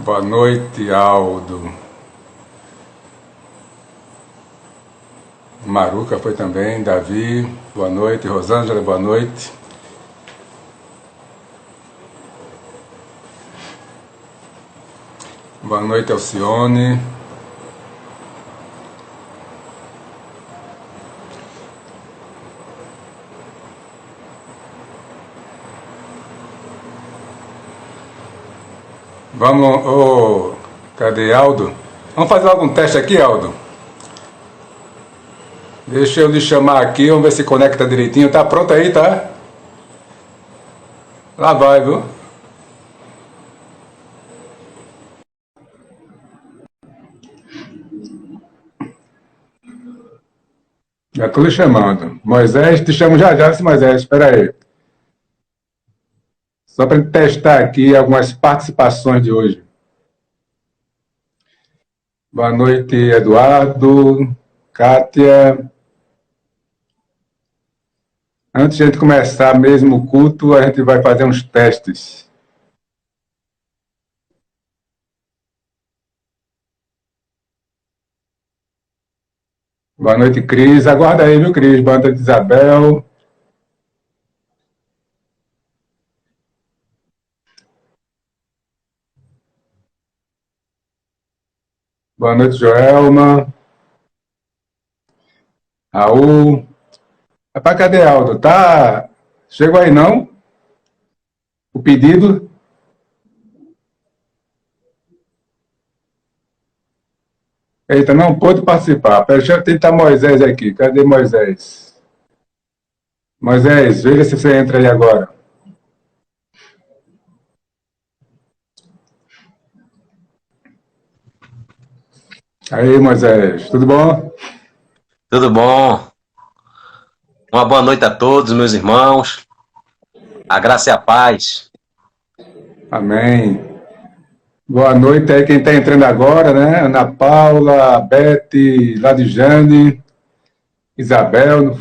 Boa noite, Aldo. Maruca foi também, Davi, boa noite, Rosângela, boa noite. Boa noite, Alcione. Vamos, cadê Aldo? Vamos fazer algum teste aqui, Aldo? Deixa eu lhe chamar aqui, vamos ver se conecta direitinho. Tá pronto aí, tá? Lá vai, viu? Já estou lhe chamando. Moisés, te chamo já, Moisés, espera aí. Só para testar aqui algumas participações de hoje. Boa noite, Eduardo, Kátia. Antes de a gente começar mesmo o culto, a gente vai fazer uns testes. Boa noite, Cris. Aguarda aí, viu, Cris? Boa noite, Isabel. Boa noite, Joelma. Raul. Rapaz, cadê Aldo? Tá? Chegou aí, não? O pedido? Eita, não pôde participar. Deixa eu tentar Moisés aqui. Cadê Moisés? Moisés, veja se você entra aí agora. Aí, Moisés, tudo bom? Tudo bom? Uma boa noite a todos, meus irmãos. A graça e a paz. Amém. Boa noite aí quem está entrando agora, né? Ana Paula, Beth, Ladijane, Isabel.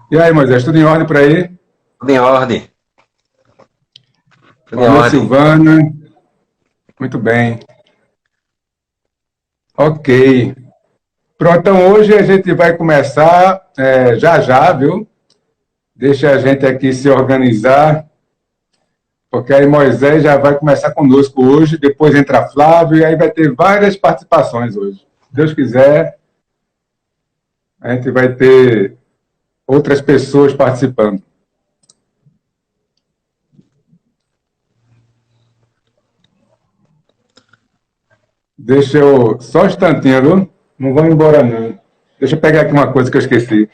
E aí, Moisés, tudo em ordem por aí? Tudo em ordem. Boa noite, Silvana. Muito bem. Ok. Pronto, então hoje a gente vai começar já, viu? Deixa a gente aqui se organizar, porque aí Moisés já vai começar conosco hoje, depois entra Flávio, e aí vai ter várias participações hoje. Se Deus quiser, a gente vai ter outras pessoas participando. Deixa eu... Só um instantinho, viu? Não vão embora, não. Deixa eu pegar aqui uma coisa que eu esqueci.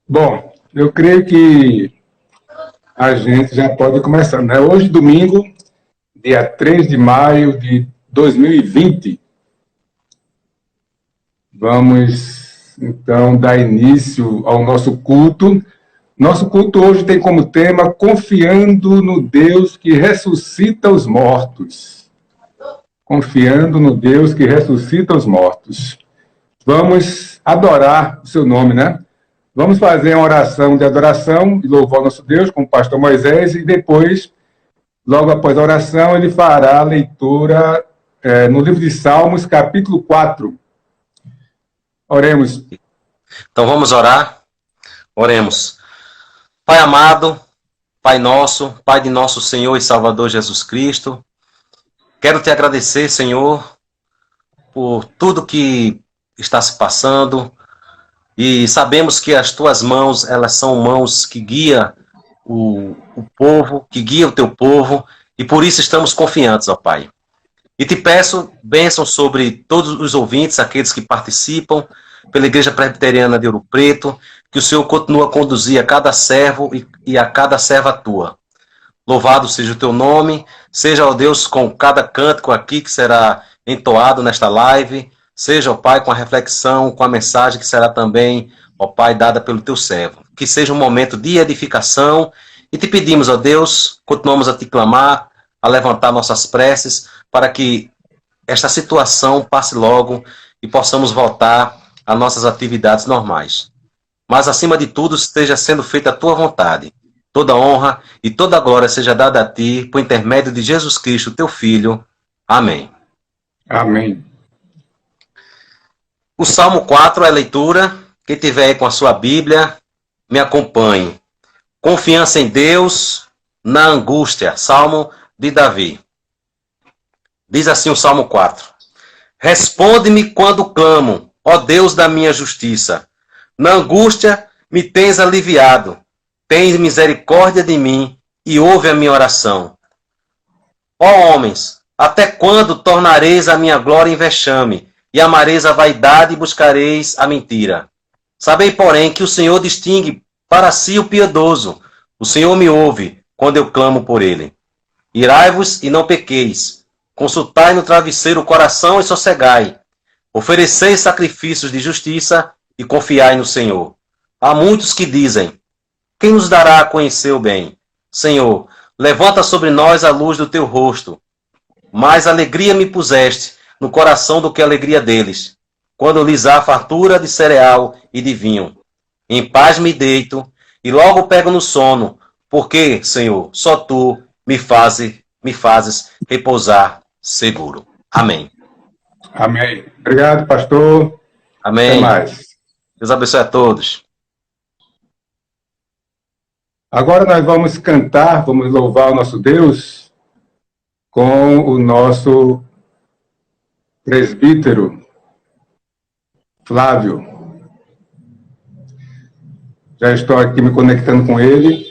Bom, eu creio que a gente já pode começar, né? Hoje, domingo, dia 3 de maio de 2020, vamos, então, dar início ao nosso culto. Nosso culto hoje tem como tema Confiando no Deus que ressuscita os mortos. Confiando no Deus que ressuscita os mortos. Vamos adorar o seu nome, né? Vamos fazer uma oração de adoração e louvor ao nosso Deus com o pastor Moisés e depois, logo após a oração, ele fará a leitura no livro de Salmos, capítulo 4. Oremos. Então vamos orar? Oremos. Pai amado, Pai nosso, Pai de nosso Senhor e Salvador Jesus Cristo, quero te agradecer, Senhor, por tudo que está se passando, e sabemos que as tuas mãos, elas são mãos que guiam o povo, que guiam o teu povo, e por isso estamos confiantes, ó Pai. E te peço bênção sobre todos os ouvintes, aqueles que participam, pela Igreja Presbiteriana de Ouro Preto, que o Senhor continue a conduzir a cada servo e a cada serva tua. Louvado seja o teu nome, seja, ó Deus, com cada cântico aqui que será entoado nesta live, seja, ó Pai, com a reflexão, com a mensagem que será também, ó Pai, dada pelo teu servo. Que seja um momento de edificação e te pedimos, ó Deus, continuamos a te clamar, a levantar nossas preces para que esta situação passe logo e possamos voltar às nossas atividades normais. Mas, acima de tudo, esteja sendo feita a tua vontade. Toda honra e toda glória seja dada a ti, por intermédio de Jesus Cristo, teu Filho. Amém. Amém. O Salmo 4 é a leitura. Quem tiver aí com a sua Bíblia, me acompanhe. Confiança em Deus na angústia. Salmo de Davi. Diz assim o Salmo 4. Responde-me quando clamo, ó Deus da minha justiça. Na angústia me tens aliviado. Tens misericórdia de mim e ouve a minha oração. Ó homens, até quando tornareis a minha glória em vexame, e amareis a vaidade e buscareis a mentira? Sabei, porém, que o Senhor distingue para si o piedoso. O Senhor me ouve quando eu clamo por ele. Irai-vos e não pequeis. Consultai no travesseiro o coração e sossegai. Ofereceis sacrifícios de justiça e confiai no Senhor. Há muitos que dizem: quem nos dará a conhecer o bem? Senhor, levanta sobre nós a luz do teu rosto. Mais alegria me puseste no coração do que a alegria deles, quando lhes há fartura de cereal e de vinho. Em paz me deito e logo pego no sono, porque, Senhor, só tu me fazes repousar seguro. Amém. Amém. Obrigado, pastor. Amém. Até mais. Deus abençoe a todos. Agora nós vamos cantar, vamos louvar o nosso Deus com o nosso presbítero, Flávio. Já estou aqui me conectando com ele.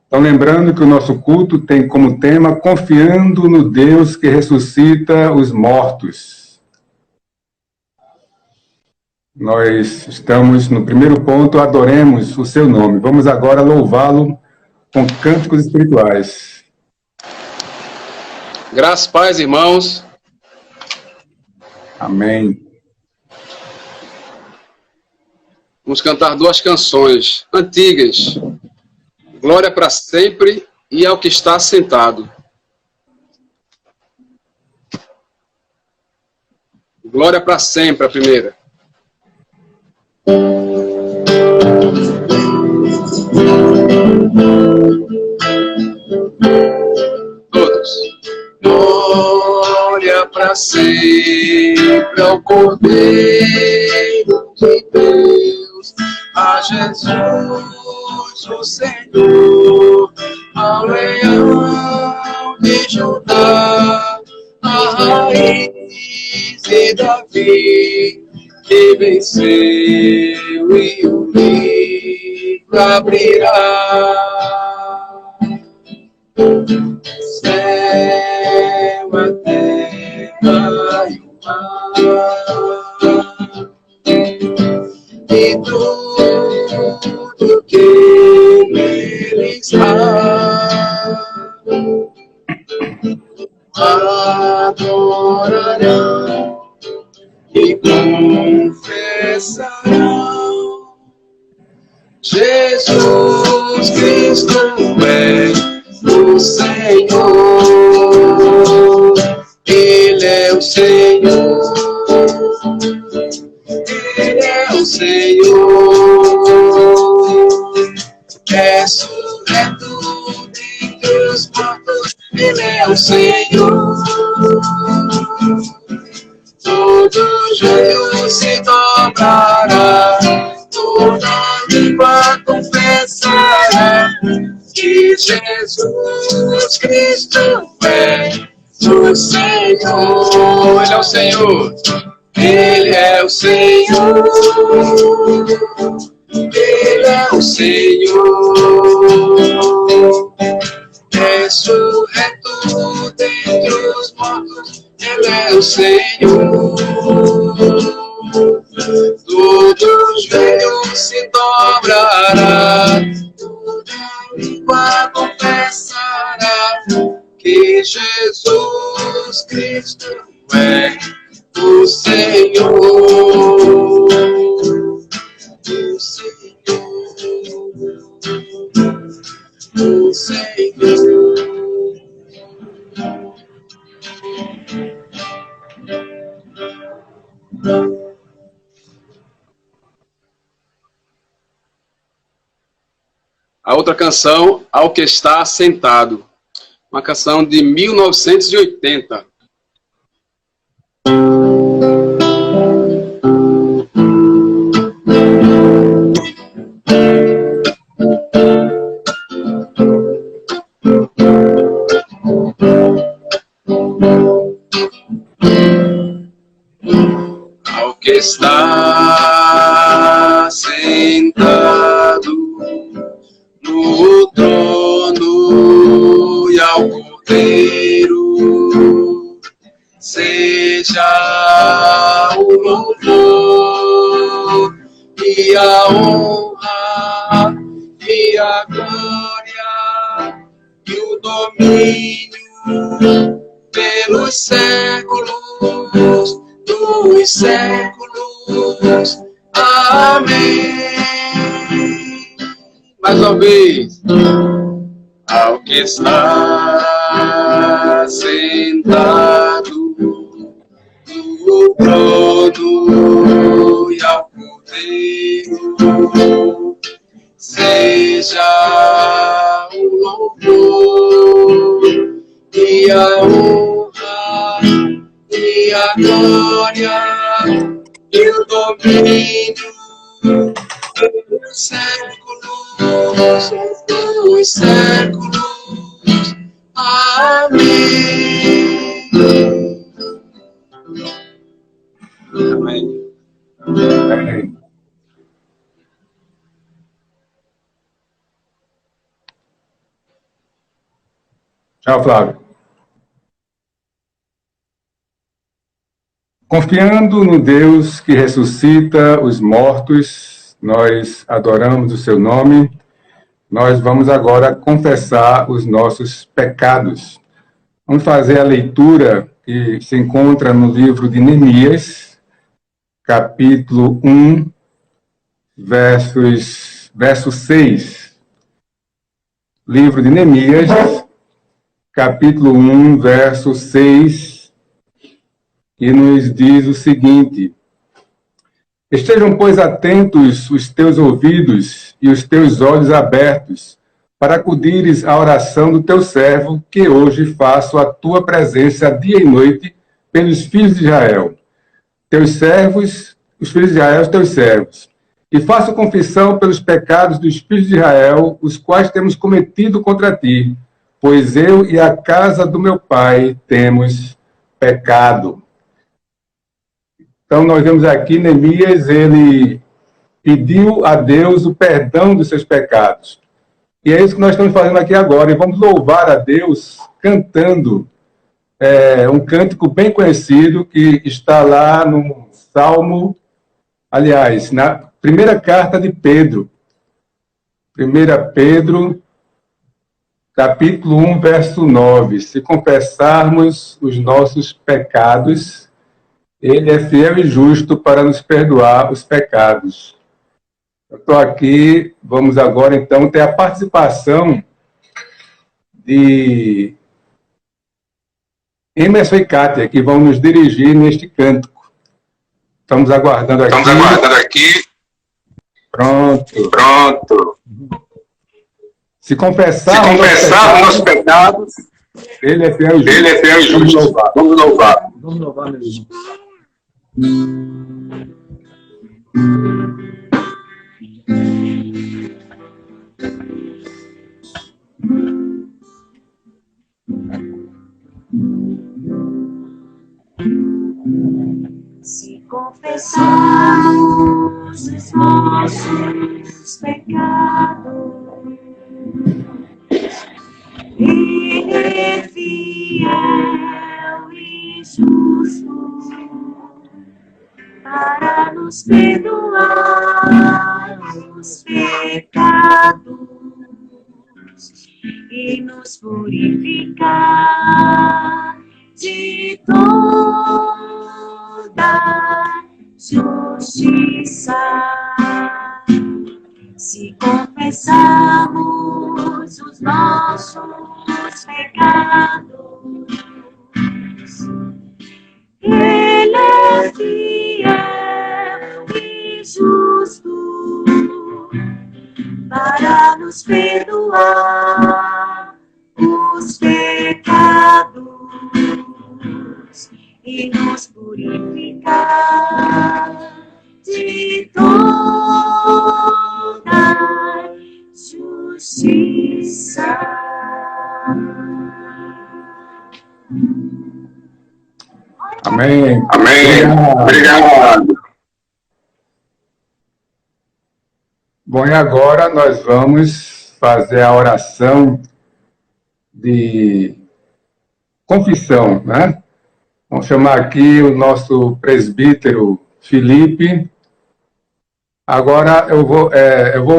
Então, lembrando que o nosso culto tem como tema Confiando no Deus que ressuscita os mortos. Nós estamos no primeiro ponto, adoremos o seu nome. Vamos agora louvá-lo com cânticos espirituais. Graças, paz, irmãos. Amém. Vamos cantar duas canções antigas. Glória para sempre e ao que está sentado. Glória para sempre, a primeira. Todos. Glória para sempre ao Cordeiro de Deus, a Jesus, o Senhor, ao Leão de Judá, a raiz de Davi, que venceu e o livro abrirá. Céu, a terra e o mar, e tudo que neles há, adorarão e confessarão: Jesus Cristo é o Senhor, Ele é o Senhor, Ele é o Senhor, ressurreto dentre os mortos, Ele é o Senhor. Todo joelho se dobrará, toda língua confessará que Jesus Cristo é o Senhor. Ele é o Senhor. Ele é o Senhor. Ele é o Senhor. Ressurreto dentre os mortos, Ele é o Senhor. Todo joelho se dobrará, toda língua confessará Cristo é o Senhor. O Senhor. O Senhor. A outra canção, Ao que está sentado. Uma canção de 1980. Ao que está sentado no trono e ao Cordeiro seja o louvor e a honra e a glória e o domínio pelos séculos dos séculos. Amém. Mais uma vez. Ao que está sentado no trono e ao Cordeiro seja o louvor e a honra e a glória e o domínio dos séculos, dos séculos. Amém. Amém. Amém. Tchau, Flávio. Confiando no Deus que ressuscita os mortos, nós adoramos o seu nome. Nós vamos agora confessar os nossos pecados. Vamos fazer a leitura que se encontra no livro de Neemias, capítulo 1, verso 6. Livro de Neemias, capítulo 1, verso 6, que nos diz o seguinte: estejam, pois, atentos os teus ouvidos e os teus olhos abertos, para acudires à oração do teu servo, que hoje faço a tua presença dia e noite pelos filhos de Israel, teus servos, os filhos de Israel, os teus servos. E faço confissão pelos pecados dos filhos de Israel, os quais temos cometido contra ti, pois eu e a casa do meu pai temos pecado. Então, nós vemos aqui, Neemias, ele pediu a Deus o perdão dos seus pecados. E é isso que nós estamos fazendo aqui agora. E vamos louvar a Deus cantando um cântico bem conhecido, que está lá no Salmo, aliás, na primeira carta de Pedro. 1 Pedro, capítulo 1, verso 9. Se confessarmos os nossos pecados, Ele é fiel e justo para nos perdoar os pecados. Eu estou aqui, vamos agora então ter a participação de Emerson e Kátia, que vão nos dirigir neste cântico. Estamos aguardando aqui. Pronto. Se confessar os nossos pecados, Ele é fiel e justo. Vamos louvar. Vamos louvar, meu irmão. Se confessarmos os nossos pecados, Ele é fiel e justo para nos perdoar os pecados e nos purificar de toda justiça. Se confessarmos os nossos pecados, Ele é fiel e justo para nos perdoar os pecados e nos purificar de toda justiça. Amém. Amém. Obrigado. Bom, e agora nós vamos fazer a oração de confissão, né? Vamos chamar aqui o nosso presbítero Felipe. Agora eu vou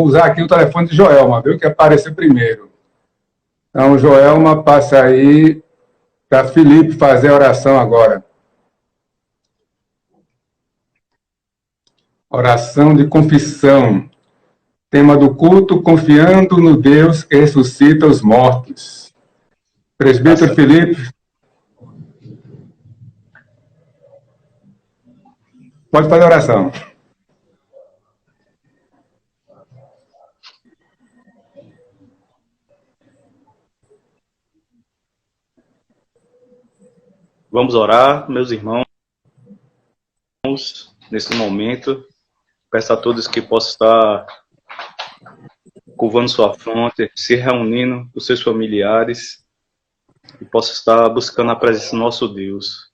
usar aqui o telefone de Joelma, viu? Que apareceu primeiro. Então, Joelma, passa aí para Felipe fazer a oração agora. Oração de confissão. Tema do culto, confiando no Deus que ressuscita os mortos. Presbítero Felipe. Pode fazer a oração. Vamos orar, meus irmãos, nesse momento. Peço a todos que possam estar curvando sua fronte, se reunindo com seus familiares e possam estar buscando a presença do nosso Deus.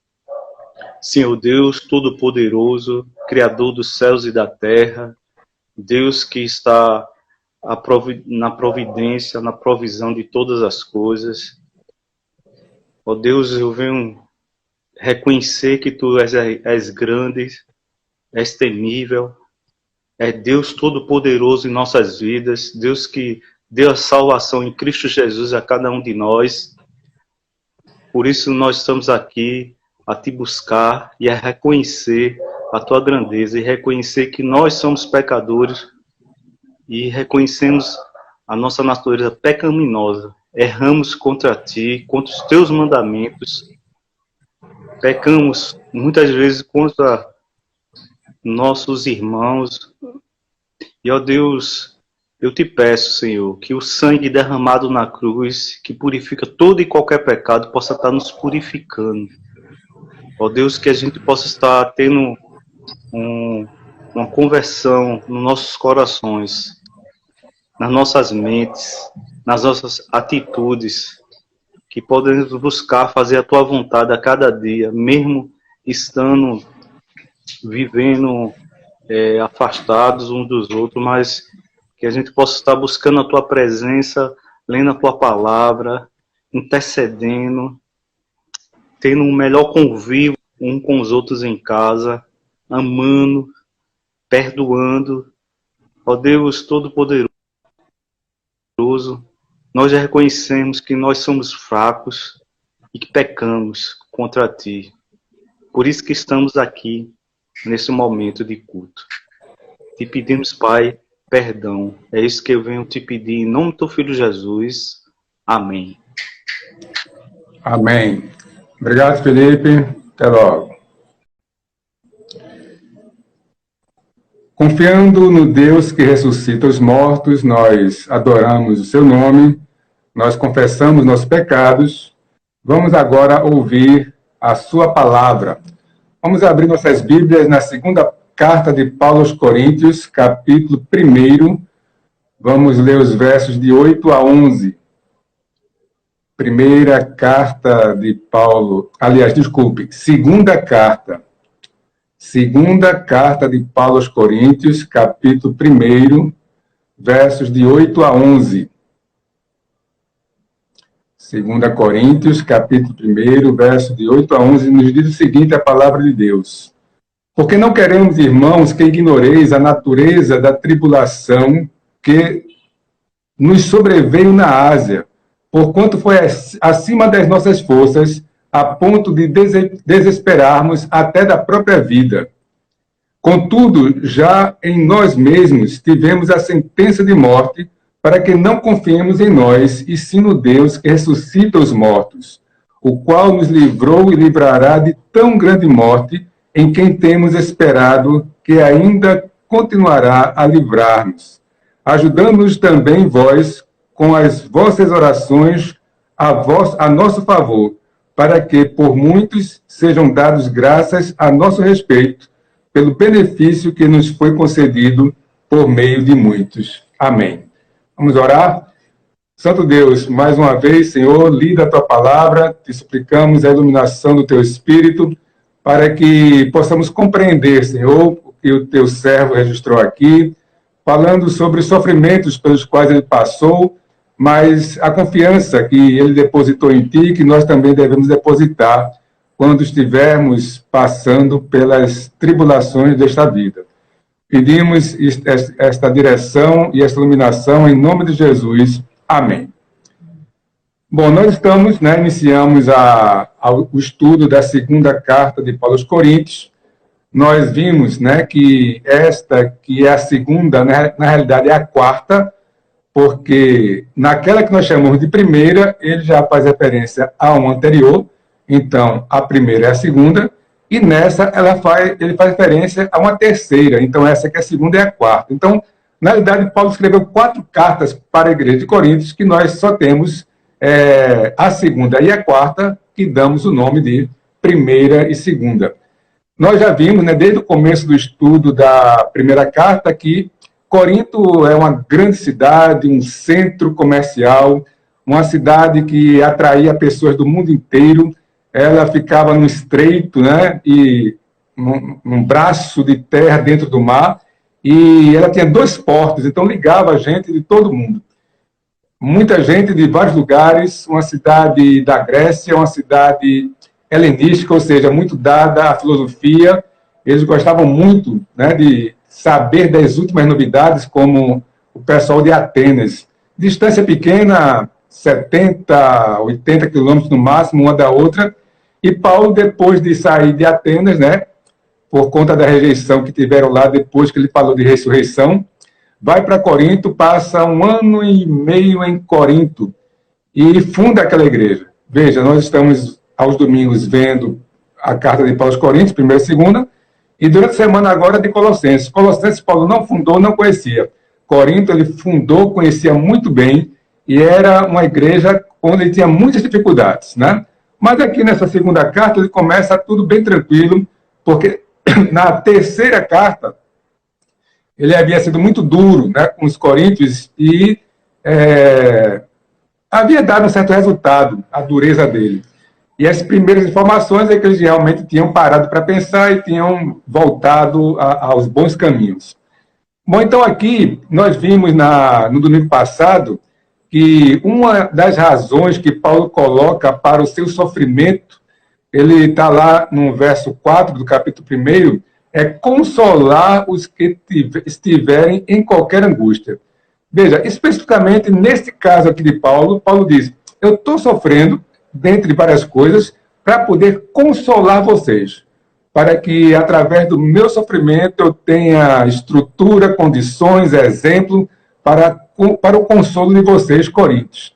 Senhor Deus Todo-Poderoso, Criador dos céus e da terra, Deus que está na providência, na provisão de todas as coisas. Ó Deus, eu venho reconhecer que Tu és grande, és temível, é Deus Todo-Poderoso em nossas vidas, Deus que deu a salvação em Cristo Jesus a cada um de nós. Por isso nós estamos aqui a Te buscar e a reconhecer a Tua grandeza e reconhecer que nós somos pecadores e reconhecemos a nossa natureza pecaminosa. Erramos contra Ti, contra os Teus mandamentos. Pecamos muitas vezes contra nossos irmãos. E, ó Deus, eu Te peço, Senhor, que o sangue derramado na cruz, que purifica todo e qualquer pecado, possa estar nos purificando. Ó Deus, que a gente possa estar tendo uma conversão nos nossos corações, nas nossas mentes, nas nossas atitudes, que podemos buscar fazer a Tua vontade a cada dia, mesmo estando vivendo afastados uns dos outros, mas que a gente possa estar buscando a Tua presença, lendo a Tua palavra, intercedendo, tendo um melhor convívio um com os outros em casa, amando, perdoando. Ó Deus Todo-Poderoso, nós já reconhecemos que nós somos fracos e que pecamos contra Ti. Por isso que estamos aqui, nesse momento de culto. Te pedimos, Pai, perdão. É isso que eu venho te pedir em nome do Teu Filho Jesus. Amém. Amém. Obrigado, Felipe. Até logo. Confiando no Deus que ressuscita os mortos, nós adoramos o Seu nome, nós confessamos nossos pecados. Vamos agora ouvir a Sua palavra. Vamos abrir nossas Bíblias na segunda carta de Paulo aos Coríntios, capítulo 1. Vamos ler os versos de 8 a 11. Primeira carta de Paulo, aliás, desculpe, segunda carta de Paulo aos Coríntios, capítulo 1, versos de 8 a 11. 2 Coríntios, capítulo 1, verso de 8 a 11, nos diz o seguinte, a palavra de Deus. Porque não queremos, irmãos, que ignoreis a natureza da tribulação que nos sobreveio na Ásia, porquanto foi acima das nossas forças, a ponto de desesperarmos até da própria vida. Contudo, já em nós mesmos tivemos a sentença de morte para que não confiemos em nós, e sim no Deus que ressuscita os mortos, o qual nos livrou e livrará de tão grande morte, em quem temos esperado que ainda continuará a livrar-nos. Ajudando-nos também vós com as vossas orações a nosso favor, para que por muitos sejam dados graças a nosso respeito, pelo benefício que nos foi concedido por meio de muitos. Amém. Vamos orar? Santo Deus, mais uma vez, Senhor, lida a Tua palavra, te suplicamos a iluminação do Teu Espírito, para que possamos compreender, Senhor, o que o Teu servo registrou aqui, falando sobre os sofrimentos pelos quais ele passou, mas a confiança que ele depositou em Ti, que nós também devemos depositar quando estivermos passando pelas tribulações desta vida. Pedimos esta direção e esta iluminação em nome de Jesus. Amém. Bom, nós estamos, iniciamos o estudo da segunda carta de Paulo aos Coríntios. Nós vimos, que esta, que é a segunda, na realidade é a quarta, porque naquela que nós chamamos de primeira, ele já faz referência a uma anterior, então a primeira é a segunda, e nessa ele faz referência a uma terceira, então essa que é a segunda é a quarta. Então, na realidade, Paulo escreveu 4 cartas para a igreja de Coríntios, que nós só temos a segunda e a quarta, que damos o nome de primeira e segunda. Nós já vimos, desde o começo do estudo da primeira carta, que Corinto é uma grande cidade, um centro comercial, uma cidade que atraía pessoas do mundo inteiro. Ela ficava num estreito, e num braço de terra dentro do mar, e ela tinha 2 portos, então ligava a gente de todo mundo. Muita gente de vários lugares, uma cidade da Grécia, uma cidade helenística, ou seja, muito dada à filosofia. Eles gostavam muito de saber das últimas novidades, como o pessoal de Atenas. Distância pequena, 70, 80 quilômetros no máximo, uma da outra. E Paulo, depois de sair de Atenas, por conta da rejeição que tiveram lá depois que ele falou de ressurreição, vai para Corinto, passa 1 ano e meio em Corinto e funda aquela igreja. Veja, nós estamos aos domingos vendo a carta de Paulo aos Coríntios, primeira e segunda, e durante a semana agora de Colossenses. Colossenses Paulo não fundou, não conhecia. Corinto ele fundou, conhecia muito bem, e era uma igreja onde ele tinha muitas dificuldades, Mas aqui nessa segunda carta ele começa tudo bem tranquilo, porque na terceira carta ele havia sido muito duro com os coríntios e havia dado um certo resultado a dureza dele. E as primeiras informações é que eles realmente tinham parado para pensar e tinham voltado aos bons caminhos. Bom, então aqui nós vimos no domingo passado que uma das razões que Paulo coloca para o seu sofrimento, ele está lá no verso 4 do capítulo 1, é consolar os que estiverem em qualquer angústia. Veja, especificamente nesse caso aqui de Paulo, Paulo diz, eu estou sofrendo, dentre várias coisas, para poder consolar vocês, para que, através do meu sofrimento, eu tenha estrutura, condições, exemplo, para o consolo de vocês, coríntios.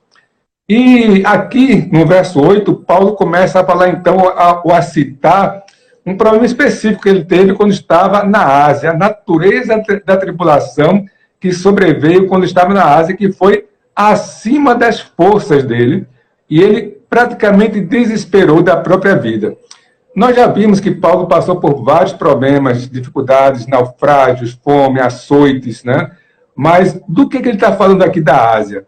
E aqui, no verso 8, Paulo começa a falar, então, a citar um problema específico que ele teve quando estava na Ásia, a natureza da tribulação que sobreveio quando estava na Ásia, que foi acima das forças dele, e ele praticamente desesperou da própria vida. Nós já vimos que Paulo passou por vários problemas, dificuldades, naufrágios, fome, açoites, Mas do que ele está falando aqui da Ásia?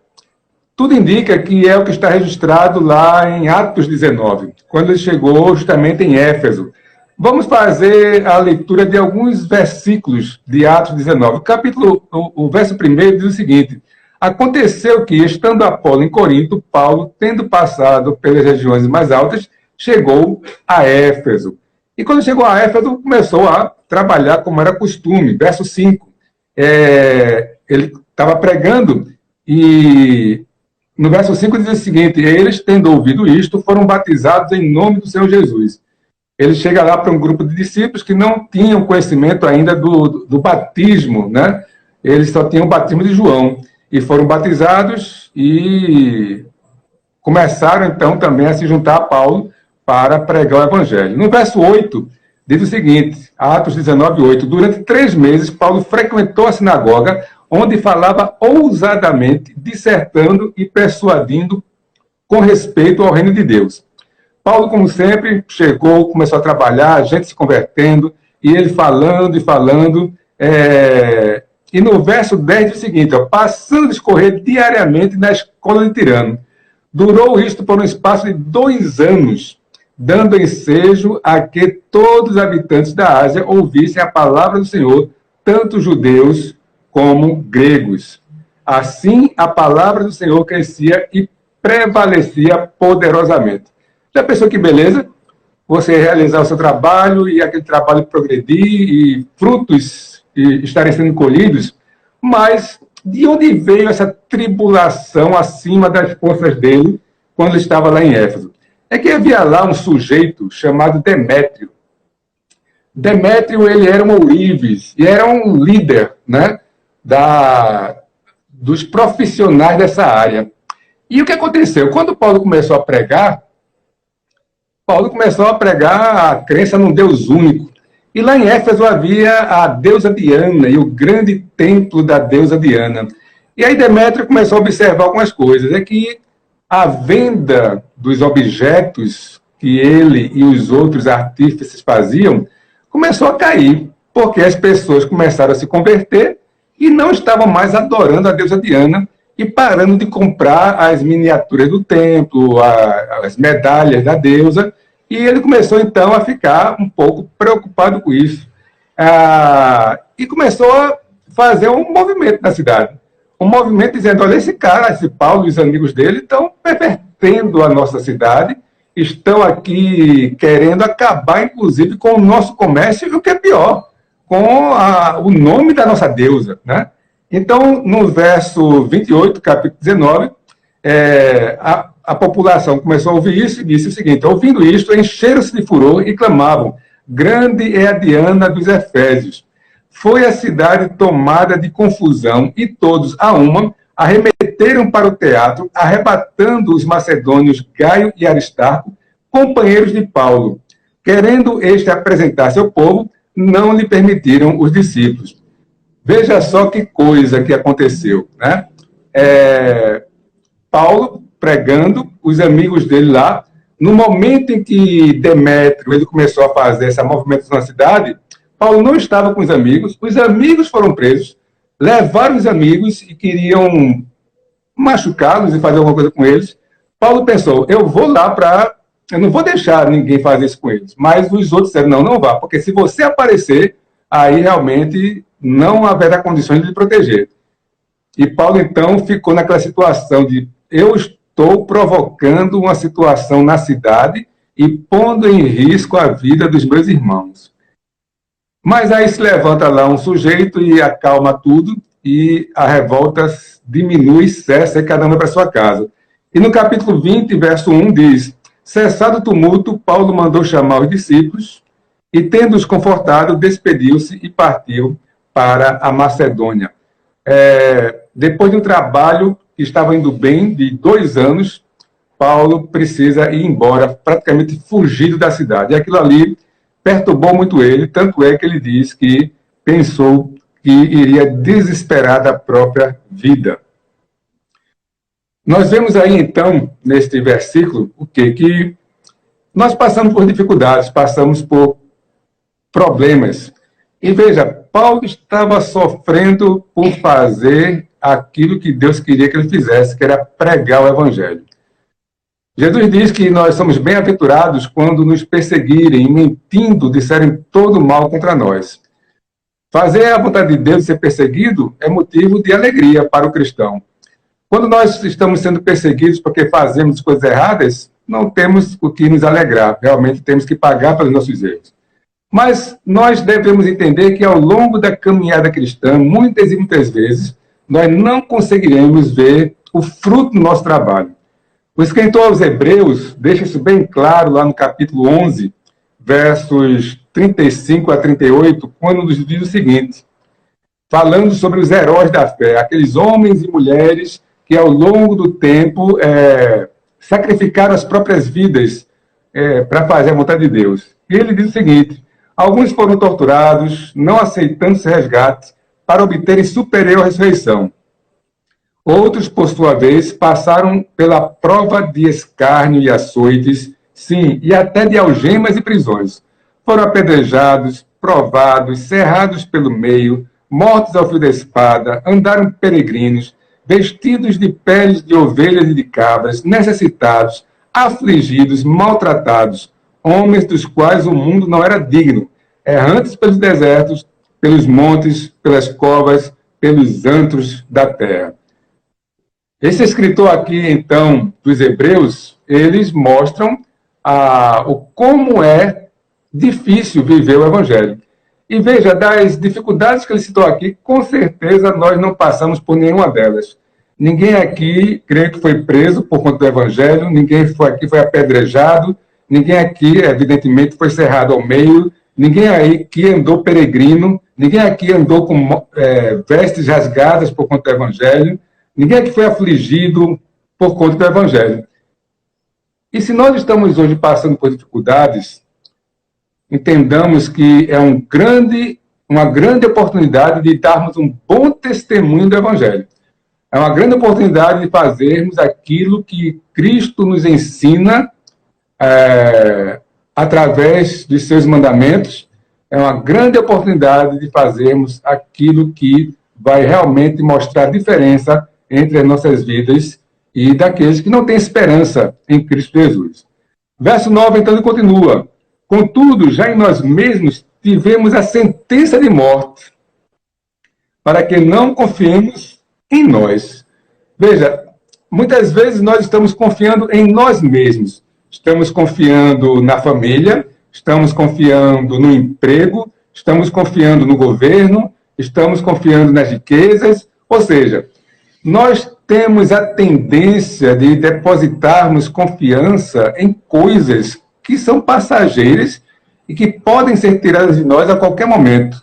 Tudo indica que é o que está registrado lá em Atos 19, quando ele chegou justamente em Éfeso. Vamos fazer a leitura de alguns versículos de Atos 19. O verso 1 diz o seguinte, aconteceu que, estando Apolo em Corinto, Paulo, tendo passado pelas regiões mais altas, chegou a Éfeso. E quando chegou a Éfeso, começou a trabalhar como era costume. Verso 5. Ele estava pregando e no verso 5 diz o seguinte: eles, tendo ouvido isto, foram batizados em nome do Senhor Jesus. Ele chega lá para um grupo de discípulos que não tinham conhecimento ainda do batismo, né? Eles só tinham o batismo de João. E foram batizados e começaram, então, também a se juntar a Paulo para pregar o evangelho. No verso 8, diz o seguinte, Atos 19, 8, durante 3 meses, Paulo frequentou a sinagoga, onde falava ousadamente, dissertando e persuadindo com respeito ao reino de Deus. Paulo, como sempre, chegou, começou a trabalhar, gente se convertendo, e ele falando e falando. E no verso 10 diz o seguinte, ó, passando a discorrer diariamente na escola de Tirano. Durou isto por um espaço de 2 anos, dando ensejo a que todos os habitantes da Ásia ouvissem a palavra do Senhor, tanto judeus como gregos. Assim, a palavra do Senhor crescia e prevalecia poderosamente. Já pensou que beleza? Você realizar o seu trabalho e aquele trabalho progredir e frutos estarem sendo colhidos, mas de onde veio essa tribulação acima das forças dele quando ele estava lá em Éfeso? É que havia lá um sujeito chamado Demétrio. Demétrio, ele era um ourives e era um líder, né, dos profissionais dessa área. E o que aconteceu? Quando Paulo começou a pregar a crença num Deus único. E lá em Éfeso havia a deusa Diana e o grande templo da deusa Diana. E aí Demétrio começou a observar algumas coisas. É que a venda dos objetos que ele e os outros artífices faziam começou a cair, porque as pessoas começaram a se converter e não estavam mais adorando a deusa Diana e parando de comprar as miniaturas do templo, as medalhas da deusa. E ele começou, então, a ficar um pouco preocupado com isso. E começou a fazer um movimento na cidade. Um movimento dizendo, olha, esse cara, esse Paulo e os amigos dele estão pervertendo a nossa cidade, estão aqui querendo acabar, inclusive, com o nosso comércio e, o que é pior, com o nome da nossa deusa, né? Então, no verso 28, capítulo 19, a população começou a ouvir isso e disse o seguinte, ouvindo isto, encheram-se de furor e clamavam, grande é a Diana dos Efésios. Foi a cidade tomada de confusão e todos, a uma, arremeteram para o teatro, arrebatando os macedônios Gaio e Aristarco, companheiros de Paulo. Querendo este apresentar-se ao povo, não lhe permitiram os discípulos. Veja só que coisa que aconteceu, né? Paulo pregando, os amigos dele lá, no momento em que Demétrio ele começou a fazer essa movimentação na cidade, Paulo não estava com os amigos foram presos, levaram os amigos e queriam machucá-los e fazer alguma coisa com eles. Paulo pensou, eu não vou deixar ninguém fazer isso com eles, mas os outros disseram, não vá, porque se você aparecer, aí realmente não haverá condições de lhe proteger. E Paulo, então, ficou naquela situação de, eu estou provocando uma situação na cidade e pondo em risco a vida dos meus irmãos. Mas aí se levanta lá um sujeito e acalma tudo, e a revolta diminui, cessa, e cada um vai para sua casa. E no capítulo 20, verso 1, diz, cessado o tumulto, Paulo mandou chamar os discípulos, e tendo-os confortado, despediu-se e partiu para a Macedônia. Depois de um trabalho que estava indo bem, de 2 anos, Paulo precisa ir embora, praticamente fugido da cidade. E aquilo ali perturbou muito ele, tanto é que ele diz que pensou que iria desesperar da própria vida. Nós vemos aí, então, neste versículo, o quê? Que nós passamos por dificuldades, passamos por problemas. E veja, Paulo estava sofrendo por fazer aquilo que Deus queria que ele fizesse, que era pregar o Evangelho. Jesus diz que nós somos bem-aventurados quando nos perseguirem, mentindo, disserem todo mal contra nós. Fazer a vontade de Deus e ser perseguido é motivo de alegria para o cristão. Quando nós estamos sendo perseguidos porque fazemos coisas erradas, não temos o que nos alegrar. Realmente temos que pagar pelos nossos erros. Mas nós devemos entender que ao longo da caminhada cristã, muitas e muitas vezes, nós não conseguiremos ver o fruto do nosso trabalho. O escritor aos Hebreus deixa isso bem claro lá no capítulo 11, versos 35 a 38, quando nos diz o seguinte, falando sobre os heróis da fé, aqueles homens e mulheres que ao longo do tempo sacrificaram as próprias vidas para fazer a vontade de Deus. E ele diz o seguinte, alguns foram torturados, não aceitando esse resgate, para obterem superior ressurreição. Outros, por sua vez, passaram pela prova de escárnio e açoites, sim, e até de algemas e prisões. Foram apedrejados, provados, cerrados pelo meio, mortos ao fio da espada, andaram peregrinos, vestidos de peles de ovelhas e de cabras, necessitados, afligidos, maltratados, homens dos quais o mundo não era digno, errantes pelos desertos, pelos montes, pelas covas, pelos antros da terra. Esse escritor aqui, então, dos Hebreus, eles mostram como é difícil viver o Evangelho. E veja, das dificuldades que ele citou aqui, com certeza nós não passamos por nenhuma delas. Ninguém aqui, creio que foi preso por conta do Evangelho, ninguém aqui foi apedrejado, ninguém aqui, evidentemente, foi cerrado ao meio, ninguém aqui andou peregrino, ninguém aqui andou com vestes rasgadas por conta do Evangelho, ninguém aqui foi afligido por conta do Evangelho. E se nós estamos hoje passando por dificuldades, entendamos que é uma grande oportunidade de darmos um bom testemunho do Evangelho. É uma grande oportunidade de fazermos aquilo que Cristo nos ensina através de seus mandamentos. É uma grande oportunidade de fazermos aquilo que vai realmente mostrar a diferença entre as nossas vidas e daqueles que não têm esperança em Cristo Jesus. Verso 9, então, ele continua. Contudo, já em nós mesmos tivemos a sentença de morte, para que não confiemos em nós. Veja, muitas vezes nós estamos confiando em nós mesmos. Estamos confiando na família, estamos confiando no emprego, estamos confiando no governo, estamos confiando nas riquezas, ou seja, nós temos a tendência de depositarmos confiança em coisas que são passageiras e que podem ser tiradas de nós a qualquer momento.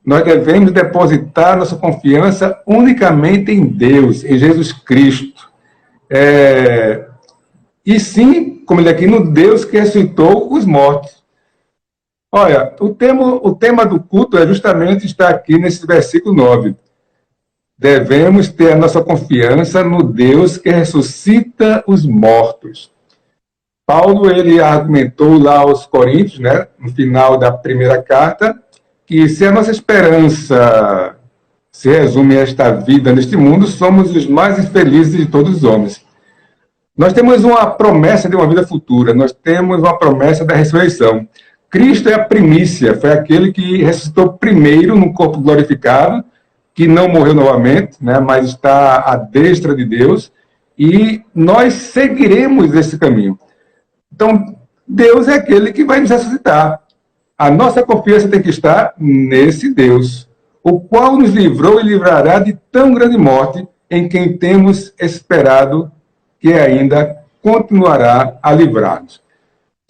Nós devemos depositar nossa confiança unicamente em Deus, em Jesus Cristo. E sim, como ele aqui, no Deus que ressuscitou os mortos. Olha, o tema do culto é justamente estar aqui nesse versículo 9. Devemos ter a nossa confiança no Deus que ressuscita os mortos. Paulo, ele argumentou lá aos Coríntios, né, no final da primeira carta, que se a nossa esperança se resume a esta vida neste mundo, somos os mais infelizes de todos os homens. Nós temos uma promessa de uma vida futura, nós temos uma promessa da ressurreição. Cristo é a primícia, foi aquele que ressuscitou primeiro no corpo glorificado, que não morreu novamente, né, mas está à destra de Deus, e nós seguiremos esse caminho. Então, Deus é aquele que vai nos ressuscitar. A nossa confiança tem que estar nesse Deus, o qual nos livrou e livrará de tão grande morte, em quem temos esperado que ainda continuará a livrar-nos.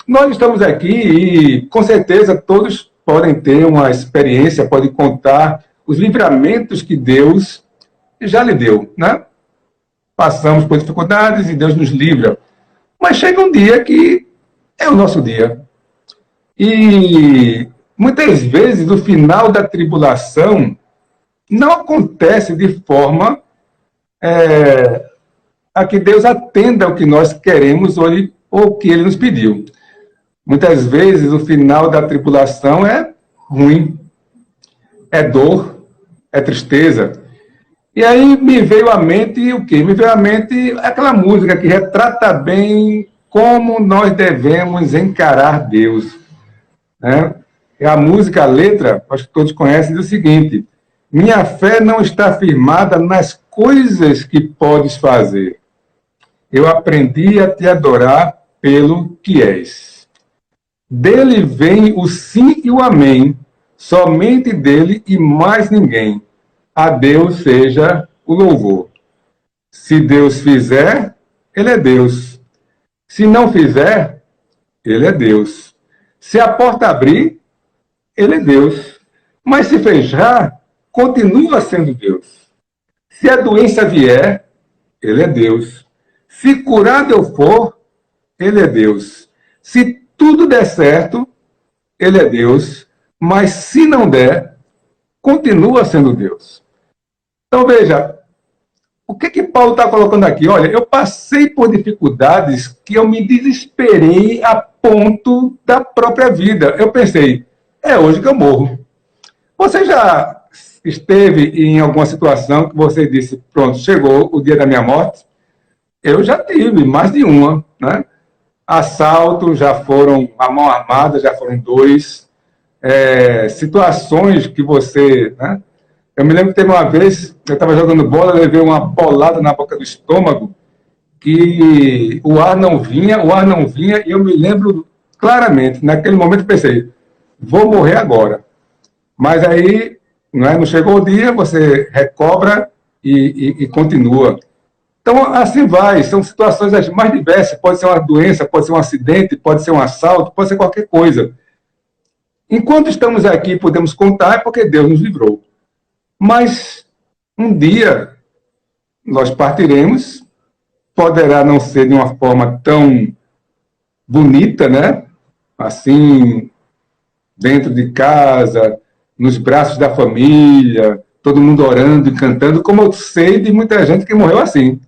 Nós estamos aqui e, com certeza, todos podem ter uma experiência, podem contar os livramentos que Deus já lhe deu, né? Passamos por dificuldades e Deus nos livra. Mas chega um dia que é o nosso dia. E muitas vezes o final da tribulação não acontece de forma a que Deus atenda o que nós queremos ou o que Ele nos pediu. Muitas vezes o final da tribulação é ruim, é dor, é tristeza. E aí me veio à mente o quê? Me veio à mente aquela música que retrata bem como nós devemos encarar Deus. Né? A música, a letra, acho que todos conhecem, diz o seguinte: minha fé não está firmada nas coisas que podes fazer. Eu aprendi a te adorar pelo que és. Dele vem o sim e o amém, somente dele e mais ninguém. A Deus seja o louvor. Se Deus fizer, ele é Deus. Se não fizer, ele é Deus. Se a porta abrir, ele é Deus. Mas se fechar, continua sendo Deus. Se a doença vier, ele é Deus. Se curado eu for, ele é Deus. Se tudo der certo, ele é Deus. Mas se não der, continua sendo Deus. Então veja, o que Paulo está colocando aqui? Olha, eu passei por dificuldades que eu me desesperei a ponto da própria vida. Eu pensei, é hoje que eu morro. Você já esteve em alguma situação que você disse, pronto, chegou o dia da minha morte? Eu já tive, mais de uma, né? Assalto, já foram, a mão armada, já foram 2. Situações que você, né? Eu me lembro que teve uma vez, eu estava jogando bola, levei uma bolada na boca do estômago, que o ar não vinha, e eu me lembro claramente, naquele momento eu pensei, vou morrer agora. Mas aí, não chegou o dia, você recobra e continua. Então, assim vai, são situações as mais diversas, pode ser uma doença, pode ser um acidente, pode ser um assalto, pode ser qualquer coisa. Enquanto estamos aqui e podemos contar, é porque Deus nos livrou. Mas um dia nós partiremos, poderá não ser de uma forma tão bonita, né? Assim, dentro de casa, nos braços da família, todo mundo orando e cantando, como eu sei de muita gente que morreu assim,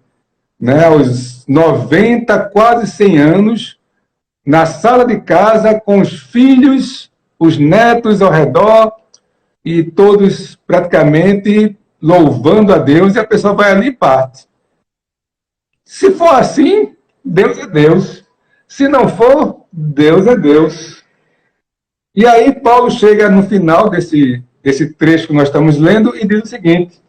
né? Aos 90, quase 100 anos, na sala de casa, com os filhos, os netos ao redor, e todos praticamente louvando a Deus, e a pessoa vai ali e parte. Se for assim, Deus é Deus. Se não for, Deus é Deus. E aí Paulo chega no final desse trecho que nós estamos lendo e diz o seguinte: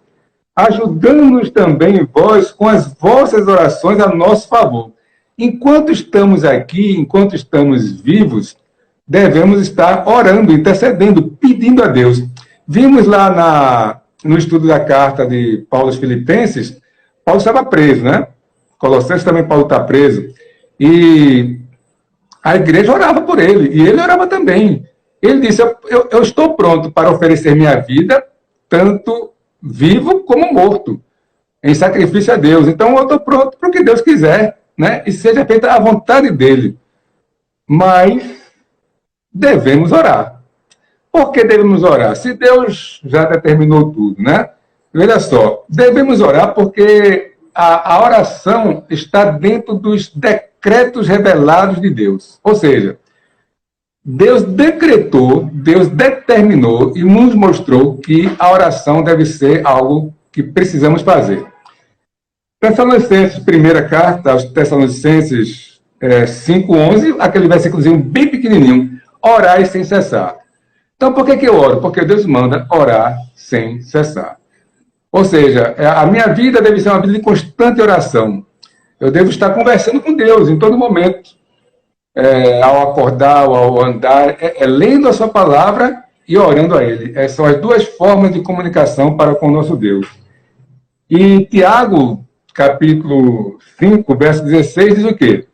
ajudando-nos também vós com as vossas orações a nosso favor. Enquanto estamos aqui, enquanto estamos vivos, devemos estar orando, intercedendo, pedindo a Deus. Vimos lá no estudo da carta de Paulo aos Filipenses, Paulo estava preso, né? Colossenses também Paulo está preso. E a igreja orava por ele, e ele orava também. Ele disse, eu estou pronto para oferecer minha vida, tanto vivo como morto, em sacrifício a Deus. Então eu estou pronto para o que Deus quiser, né? E seja feita a vontade dele. Mas devemos orar. Por que devemos orar? Se Deus já determinou tudo, né? Veja só, devemos orar porque a oração está dentro dos decretos revelados de Deus. Ou seja, Deus decretou, Deus determinou e nos mostrou que a oração deve ser algo que precisamos fazer. Tessalonicenses, primeira carta aos Tessalonicenses 5:11, aquele versículozinho bem pequenininho, orai sem cessar. Então, por que eu oro? Porque Deus manda orar sem cessar. Ou seja, a minha vida deve ser uma vida de constante oração. Eu devo estar conversando com Deus em todo momento. Ao acordar, ao andar, lendo a sua palavra e orando a Ele. São as duas formas de comunicação para com o nosso Deus. E Tiago, capítulo 5, verso 16, diz o quê?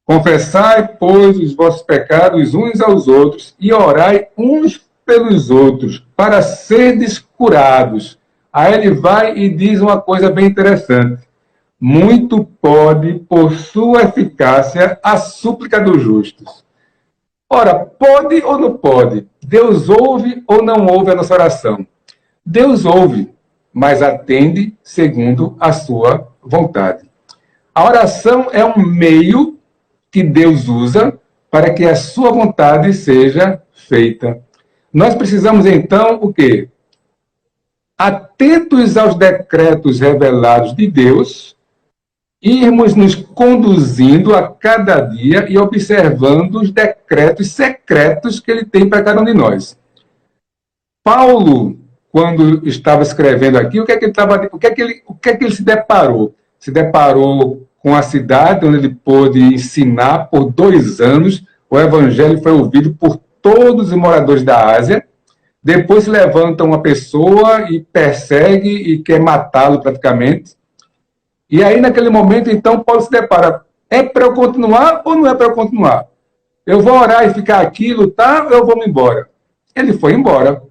Confessai, pois, os vossos pecados uns aos outros e orai uns pelos outros, para serdes curados. Aí ele vai e diz uma coisa bem interessante. Muito pode, por sua eficácia, a súplica dos justos. Ora, pode ou não pode? Deus ouve ou não ouve a nossa oração? Deus ouve, mas atende segundo a sua vontade. A oração é um meio que Deus usa para que a sua vontade seja feita. Nós precisamos, então, o quê? Atentos aos decretos revelados de Deus, irmos nos conduzindo a cada dia e observando os decretos secretos que ele tem para cada um de nós. Paulo, quando estava escrevendo aqui, o que é que ele se deparou? Se deparou com a cidade onde ele pôde ensinar por 2 anos. O evangelho foi ouvido por todos os moradores da Ásia. Depois se levanta uma pessoa e persegue e quer matá-lo praticamente. E aí, naquele momento, então, Paulo se depara, é para eu continuar ou não é para eu continuar? Eu vou orar e ficar aqui, lutar, ou eu vou me embora? Ele foi embora.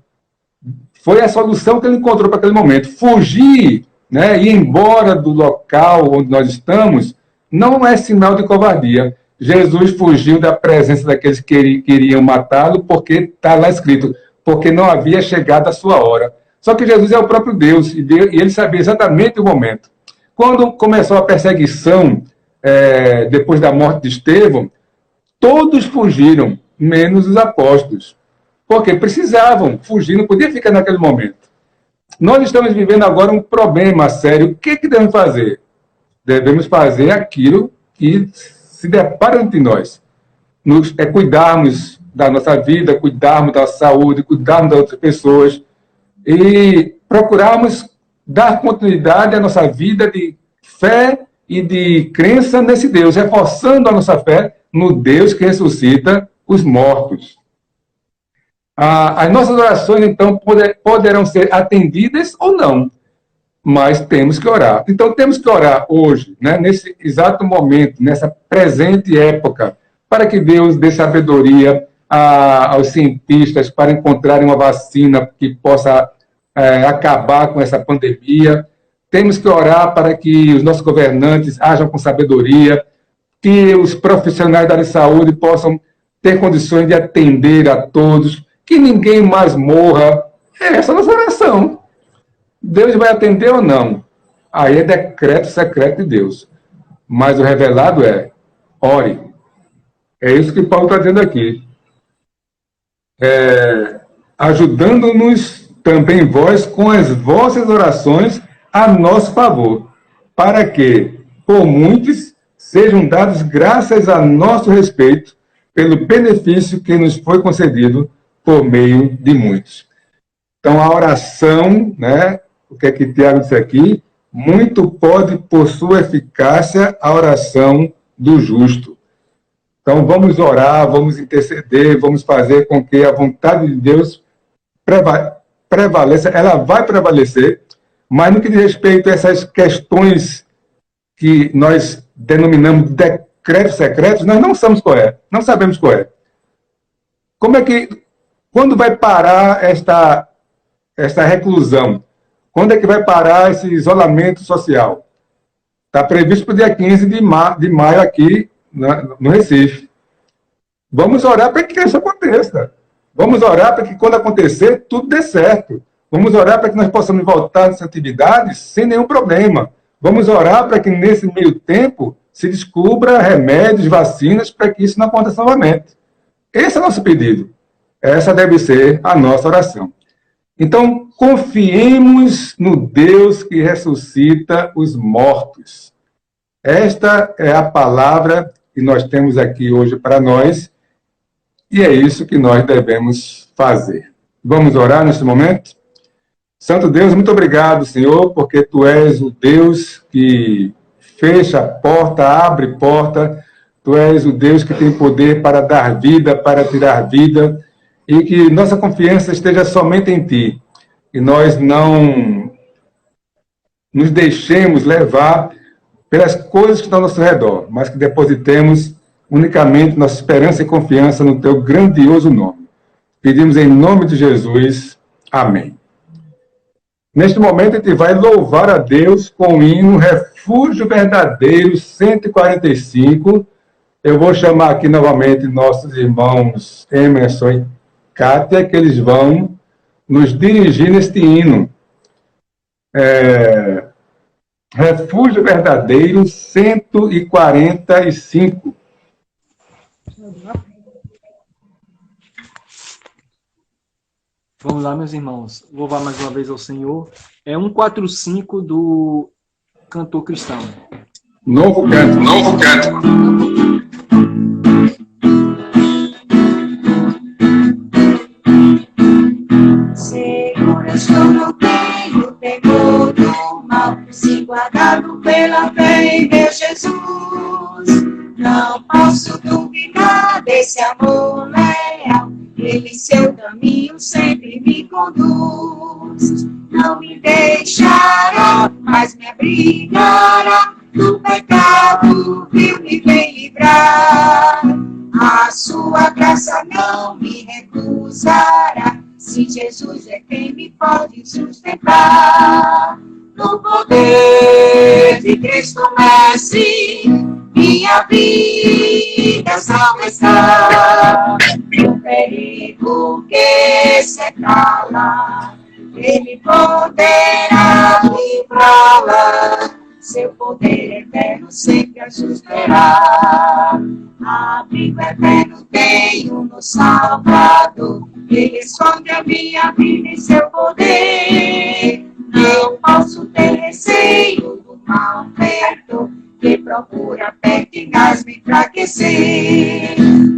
Foi a solução que ele encontrou para aquele momento. Fugir, né, ir embora do local onde nós estamos, não é sinal de covardia. Jesus fugiu da presença daqueles que queriam matá-lo, porque está lá escrito, porque não havia chegado a sua hora. Só que Jesus é o próprio Deus, e ele sabia exatamente o momento. Quando começou a perseguição, depois da morte de Estevão, todos fugiram, menos os apóstolos. Porque precisavam fugir, não podia ficar naquele momento. Nós estamos vivendo agora um problema sério. O que devemos fazer? Devemos fazer aquilo que se depara ante nós. Cuidarmos da nossa vida, cuidarmos da saúde, cuidarmos das outras pessoas e procurarmos dar continuidade à nossa vida de fé e de crença nesse Deus, reforçando a nossa fé no Deus que ressuscita os mortos. As nossas orações, então, poderão ser atendidas ou não, mas temos que orar. Então, temos que orar hoje, né, nesse exato momento, nessa presente época, para que Deus dê sabedoria aos cientistas para encontrarem uma vacina que possa acabar com essa pandemia. Temos que orar para que os nossos governantes hajam com sabedoria, que os profissionais da área de saúde possam ter condições de atender a todos, que ninguém mais morra. Essa é a nossa oração. Deus vai atender ou não? Aí é decreto secreto de Deus. Mas o revelado é, ore. É isso que Paulo está dizendo aqui. Ajudando-nos também vós com as vossas orações a nosso favor, para que, por muitos, sejam dadas graças a nosso respeito, pelo benefício que nos foi concedido por meio de muitos. Então, a oração, né, o que é que Tiago disse aqui, muito pode, por sua eficácia, a oração do justo. Então, vamos orar, vamos interceder, vamos fazer com que a vontade de Deus prevaleça. Ela vai prevalecer, mas no que diz respeito a essas questões que nós denominamos de decretos secretos, nós não somos corretos, não sabemos qual é. Quando vai parar esta reclusão? Quando é que vai parar esse isolamento social? Está previsto para o dia 15 de maio aqui no Recife. Vamos orar para que isso aconteça. Vamos orar para que quando acontecer, tudo dê certo. Vamos orar para que nós possamos voltar às atividades sem nenhum problema. Vamos orar para que nesse meio tempo se descubra remédios, vacinas, para que isso não aconteça novamente. Esse é o nosso pedido. Essa deve ser a nossa oração. Então, confiemos no Deus que ressuscita os mortos. Esta é a palavra que nós temos aqui hoje para nós, e é isso que nós devemos fazer. Vamos orar nesse momento? Santo Deus, muito obrigado, Senhor, porque Tu és o Deus que fecha a porta, abre porta. Tu és o Deus que tem poder para dar vida, para tirar vida, e que nossa confiança esteja somente em Ti. E nós não nos deixemos levar pelas coisas que estão ao nosso redor, mas que depositemos unicamente nossa esperança e confiança no Teu grandioso nome. Pedimos em nome de Jesus. Amém. Neste momento, a gente vai louvar a Deus com o hino Refúgio Verdadeiro 145. Eu vou chamar aqui novamente nossos irmãos Emerson e Kátia, que eles vão nos dirigir neste hino. Refúgio Verdadeiro 145. Vamos lá, meus irmãos. Louvar mais uma vez ao Senhor. É 145 do cantor cristão. Novo canto. Novo canto. Senhor, eu estou no meio, temor do mal, se guardado pela fé em meu Jesus. Não posso duvidar desse amor leal, Ele seu caminho sempre me conduz. não me deixará, mas me abrigará do pecado, vil me vem livrar. A sua graça não me recusará, se Jesus é quem me pode sustentar. No poder de Cristo Mestre, minha vida salva está. No perigo que se cala, Ele poderá livrá-la. Seu poder eterno sempre a susterá. Abrigo eterno tenho no Salvador, Ele esconde a minha vida em seu poder. Não posso ter receio do mal feito, que procura pertinaz me enfraquecer.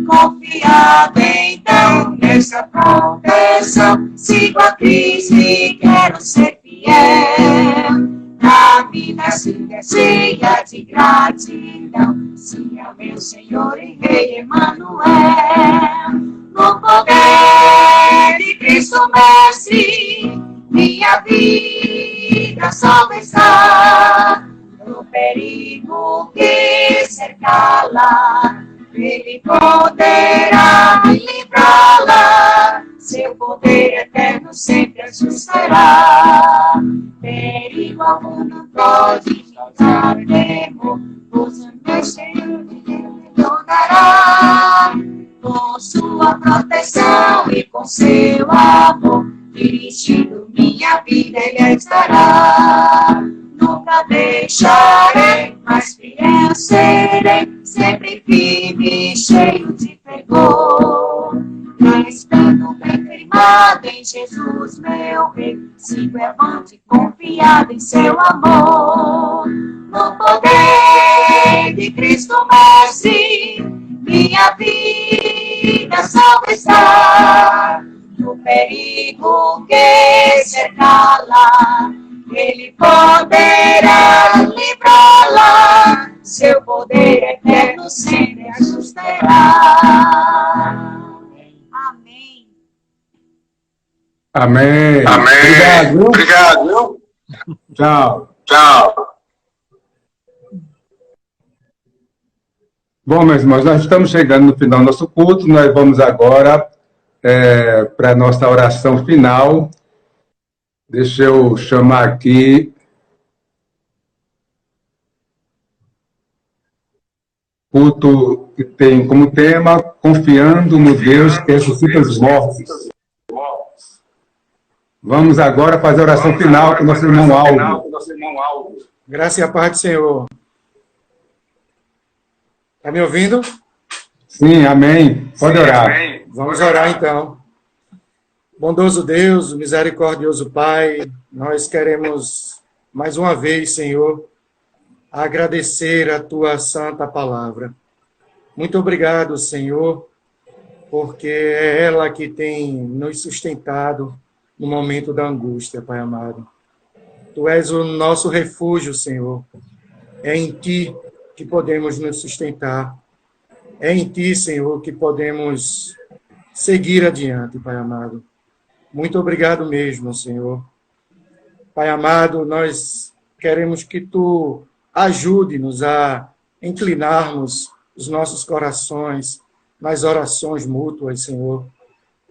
Confiado então nessa proteção, sigo a Cristo e quero ser fiel. A vida é cheia de gratidão, sim, ao meu Senhor e Rei Emanuel. No poder de Cristo Mestre, minha vida salva está. No perigo que cercá-la, Ele poderá livrá-la. Seu poder eterno sempre a susterá. Perigo algum não pode causar temor, pois o meu Senhor me perdonará. Com sua proteção e com seu amor, dirigindo minha vida Ele estará. Nunca deixarei, mas fiel serei, sempre firme e cheio de fervor. Estando bem firmado em Jesus, meu Rei, sigo avante, confiado em seu amor. No poder de Cristo Mestre, minha vida salva está. No perigo que cercá-la, Ele poderá livrá-la. Seu poder eterno sempre a susterá. Amém. Amém. Amém. Obrigado. Obrigado. Tchau. Tchau. Bom, meus irmãos, nós estamos chegando no final do nosso culto. Nós vamos agora para a nossa oração final. Deixa eu chamar aqui culto que tem como tema Confiando no Deus que ressuscita os mortos. Vamos agora fazer a oração final com o nosso irmão Aldo. Graça e a paz do Senhor. Está me ouvindo? Sim, amém. Pode orar. Vamos orar então. Bondoso Deus, misericordioso Pai, nós queremos mais uma vez, Senhor, agradecer a Tua santa palavra. Muito obrigado, Senhor, porque é ela que tem nos sustentado no momento da angústia, Pai amado. Tu és o nosso refúgio, Senhor. É em Ti que podemos nos sustentar. É em Ti, Senhor, que podemos seguir adiante, Pai amado. Muito obrigado mesmo, Senhor. Pai amado, nós queremos que Tu ajude-nos a inclinarmos os nossos corações nas orações mútuas, Senhor.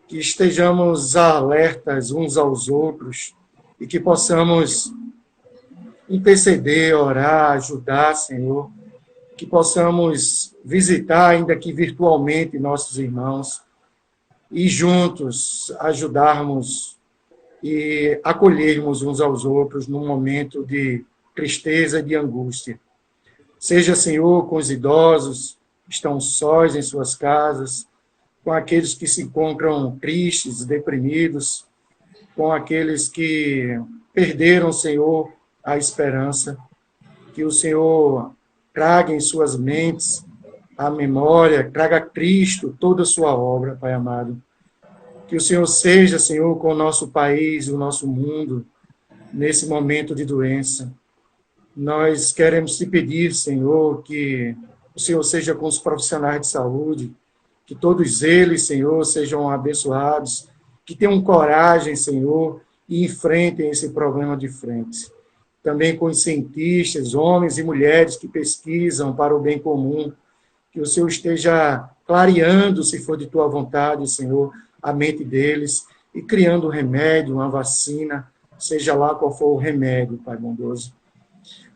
Que estejamos alertas uns aos outros e que possamos interceder, orar, ajudar, Senhor. Que possamos visitar, ainda que virtualmente, nossos irmãos e juntos ajudarmos e acolhermos uns aos outros num momento de tristeza e de angústia. Seja, Senhor, com os idosos que estão sós em suas casas, com aqueles que se encontram tristes, deprimidos, com aqueles que perderam, Senhor, a esperança. Que o Senhor traga em suas mentes a memória, traga a Cristo toda a sua obra, Pai amado. Que o Senhor seja, Senhor, com o nosso país, o nosso mundo, nesse momento de doença. Nós queremos te pedir, Senhor, que o Senhor seja com os profissionais de saúde, que todos eles, Senhor, sejam abençoados, que tenham coragem, Senhor, e enfrentem esse problema de frente. Também com os cientistas, homens e mulheres que pesquisam para o bem comum, que o Senhor esteja clareando, se for de tua vontade, Senhor, a mente deles e criando um remédio, uma vacina, seja lá qual for o remédio, Pai bondoso.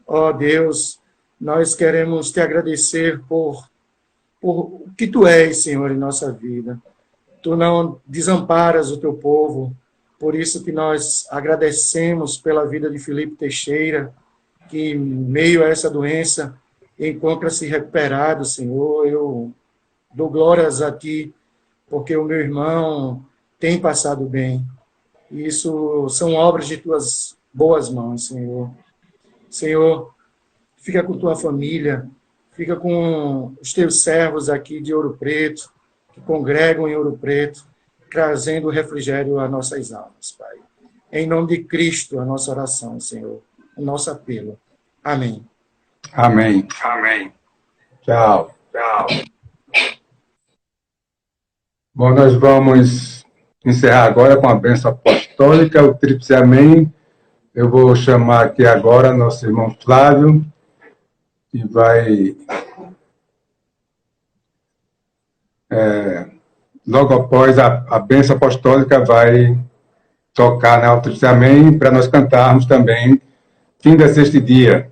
Ó Deus, nós queremos te agradecer por o que tu és, Senhor, em nossa vida. Tu não desamparas o teu povo, por isso que nós agradecemos pela vida de Felipe Teixeira, que, em meio a essa doença, encontra-se recuperado, Senhor. Eu dou glórias a Ti, porque o meu irmão tem passado bem. Isso são obras de Tuas boas mãos, Senhor. Senhor, fica com Tua família, fica com os Teus servos aqui de Ouro Preto, que congregam em Ouro Preto, trazendo refrigério às nossas almas, Pai. Em nome de Cristo, a nossa oração, Senhor, o nosso apelo. Amém. Amém. Amém. Tchau. Tchau. Bom, nós vamos encerrar agora com a bênção apostólica, o tríplice amém. Eu vou chamar aqui agora nosso irmão Flávio, que vai... logo após a bênção apostólica, vai tocar na tríplice amém, para nós cantarmos também Fim da Sexta Dia.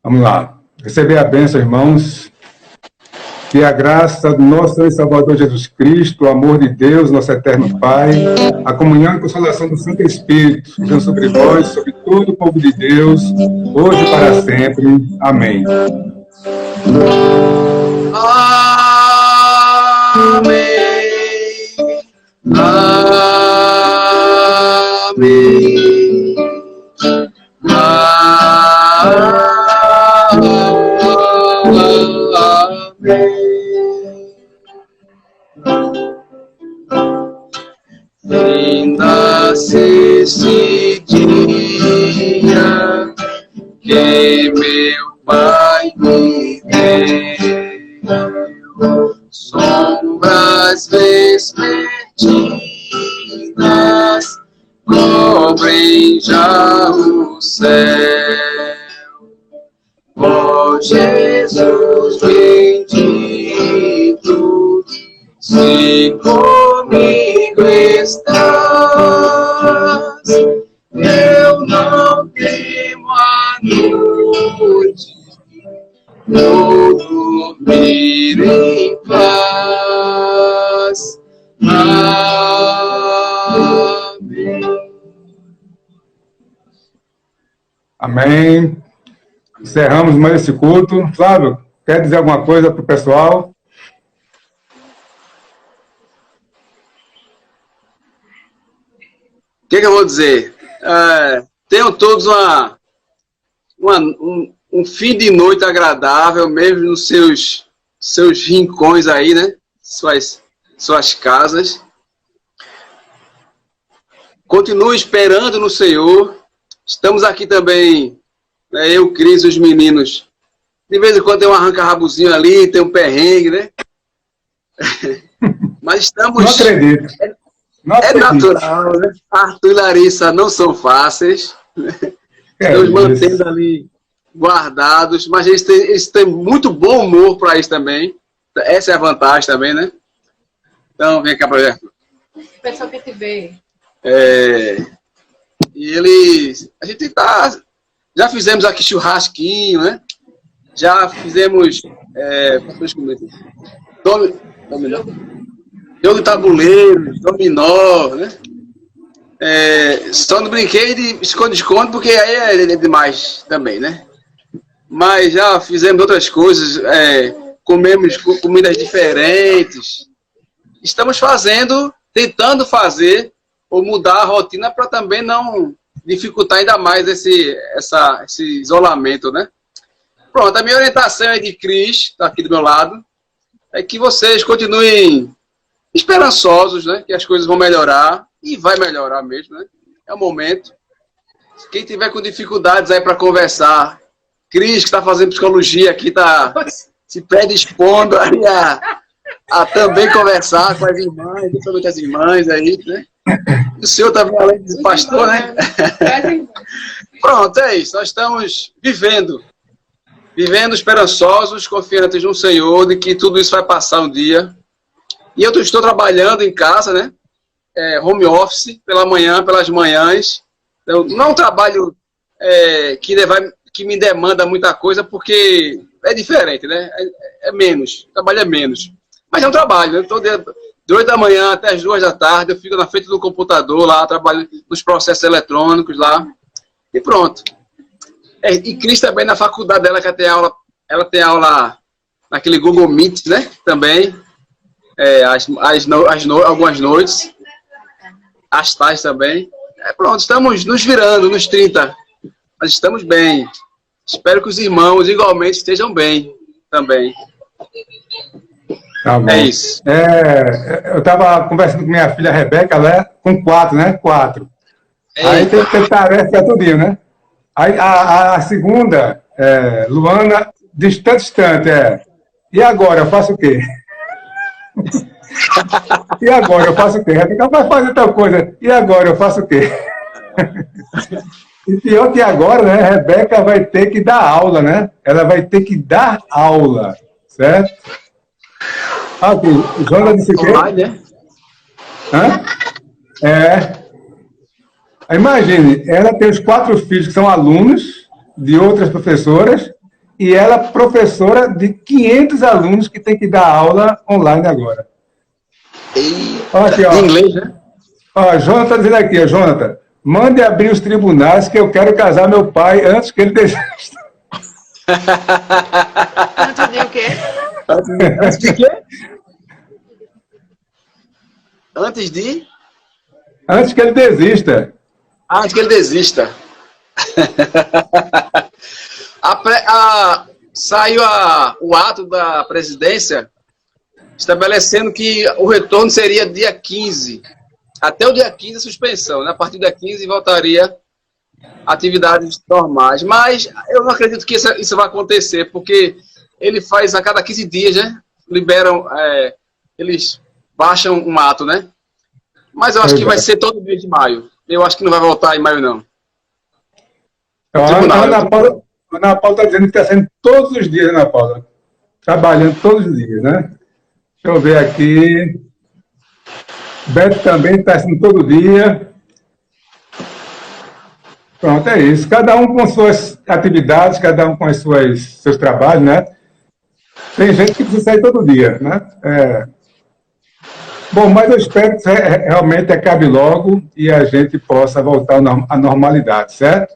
Vamos lá. Receber a bênção, irmãos. Que a graça do nosso Senhor e Salvador Jesus Cristo, o amor de Deus, nosso eterno Pai, a comunhão e consolação do Santo Espírito, sejam sobre vós, sobre todo o povo de Deus, hoje e para sempre. Amém. Esse dia que meu Pai me deu, sombras vespertinas cobrem já o céu. Ó Jesus bendito, se comigo estás, eu não temo a noite, vou dormir em paz. Amém. Amém. Encerramos mais esse culto. Flávio, quer dizer alguma coisa para o pessoal? O que eu vou dizer? Tenham todos um fim de noite agradável, mesmo nos seus rincões aí, né? Suas casas. Continue esperando no Senhor. Estamos aqui também, né, eu, Cris, os meninos. De vez em quando tem um arranca-rabuzinho ali, tem um perrengue, né? Mas estamos... Não acredito. É natural, né? Arthur e Larissa não são fáceis. Estamos mantendo ali guardados, mas eles têm muito bom humor para isso também. Essa é a vantagem também, né? Então, vem cá para ver. O pessoal quer te ver. E a gente já fizemos aqui churrasquinho, né? Já fizemos jogo de tabuleiro, dominó, né? Só não brinquei de esconde-esconde, porque aí é demais também, né? Mas já fizemos outras coisas, comemos comidas diferentes. Estamos tentando fazer, ou mudar a rotina para também não dificultar ainda mais esse isolamento, né? Pronto, a minha orientação é de Cris, está aqui do meu lado, é que vocês continuem esperançosos, né? Que as coisas vão melhorar, e vai melhorar mesmo, né? É o momento. Quem tiver com dificuldades aí para conversar, Cris, que está fazendo psicologia aqui, está se predispondo aí a também conversar com as irmãs, principalmente as irmãs aí, né? O senhor também, além de pastor, né? Pronto, é isso. Nós estamos vivendo esperançosos, confiantes no Senhor, de que tudo isso vai passar um dia. E eu estou trabalhando em casa, né? Home office, pela manhã, pelas manhãs. Então, não é um trabalho que me demanda muita coisa, porque é diferente, né? É menos, o trabalho é menos. Mas é um trabalho, né? De 8 da manhã até as 2 da tarde, eu fico na frente do computador lá, trabalho nos processos eletrônicos lá, e pronto. E Cris também, na faculdade dela, que ela tem aula naquele Google Meet, né? Também, algumas noites, às tardes também. Pronto, estamos nos virando nos 30, mas estamos bem. Espero que os irmãos igualmente estejam bem também. Tá bom. É isso. Eu estava conversando com minha filha Rebeca, né? Com 4, né? 4. Aí tem que ter tarefa para tudinho, né? Aí a segunda, Luana, distante, e agora, eu faço o quê? E agora, eu faço o quê? Rebeca vai fazer tal coisa. E agora, eu faço o quê? E pior que agora, né? Rebeca vai ter que dar aula, né? Ela vai ter que dar aula, certo? Aqui, Joana disse o quê? Imagine, ela tem os 4 filhos que são alunos de outras professoras e ela professora de 500 alunos que tem que dar aula online agora. Olha aqui, ó. Em inglês, né? Ó, Jonathan está dizendo aqui, ó, Jonathan, mande abrir os tribunais que eu quero casar meu pai antes que ele desista. Antes de o quê? Antes de quê? Antes de? Antes que ele desista. Antes que ele desista. Saiu o ato da presidência estabelecendo que o retorno seria dia 15. Até o dia 15 a suspensão, né? A partir do dia 15 voltaria atividades normais. Mas eu não acredito que isso vai acontecer, porque ele faz a cada 15 dias, né? Liberam, eles baixam um ato, né? Mas eu acho que vai ser todo mês de maio. Eu acho que não vai voltar em maio, não. Ana Paula está dizendo que está sendo todos os dias, Ana Paula. Trabalhando todos os dias, né? Deixa eu ver aqui. Beto também está sendo todo dia. Pronto, é isso. Cada um com suas atividades, cada um com as seus trabalhos, né? Tem gente que precisa sair todo dia, né? Bom, mas eu espero que realmente acabe logo e a gente possa voltar à normalidade, certo?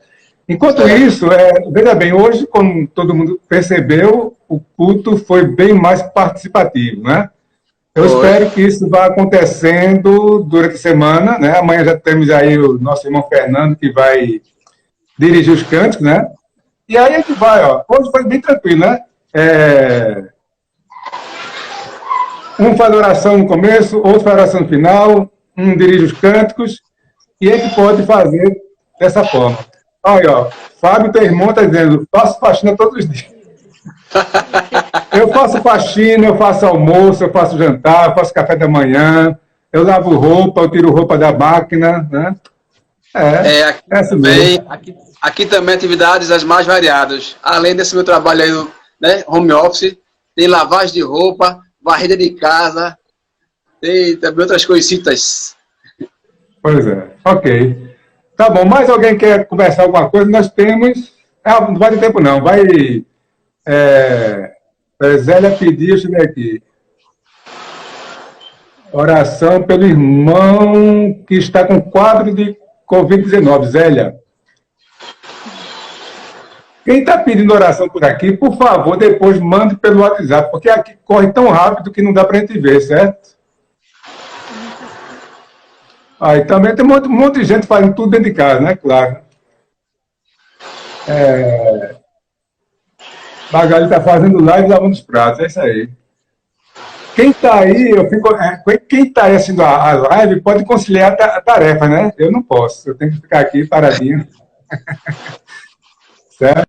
Enquanto isso, veja bem, hoje, como todo mundo percebeu, o culto foi bem mais participativo, né? Eu espero que isso vá acontecendo durante a semana, né? Amanhã já temos aí o nosso irmão Fernando, que vai dirigir os cânticos, né? E aí a gente vai, ó. Hoje foi bem tranquilo, né? Um faz oração no começo, outro faz oração no final, um dirige os cânticos, e a gente pode fazer dessa forma. Olha, ó, Fábio, teu irmão, está dizendo, faço faxina todos os dias. Eu faço faxina, eu faço almoço, eu faço jantar, eu faço café da manhã, eu lavo roupa, eu tiro roupa da máquina, né? Aqui também atividades as mais variadas. Além desse meu trabalho aí, né, home office, tem lavagem de roupa, varrida de casa, tem também outras coisitas. Pois é, ok. Tá bom, mais alguém quer conversar alguma coisa? Nós temos... não vai ter tempo não, vai... Zélia pediu, deixa eu ver aqui. Oração pelo irmão que está com quadro de Covid-19, Zélia. Quem está pedindo oração por aqui, por favor, depois mande pelo WhatsApp, porque aqui corre tão rápido que não dá para a gente ver, certo? Aí também tem um monte de gente fazendo tudo dentro de casa, né? Claro. Magali está fazendo live lavando os pratos, é isso aí. Quem está aí, quem está aí assistindo a live pode conciliar a tarefa, né? Eu não posso, eu tenho que ficar aqui paradinho. Certo?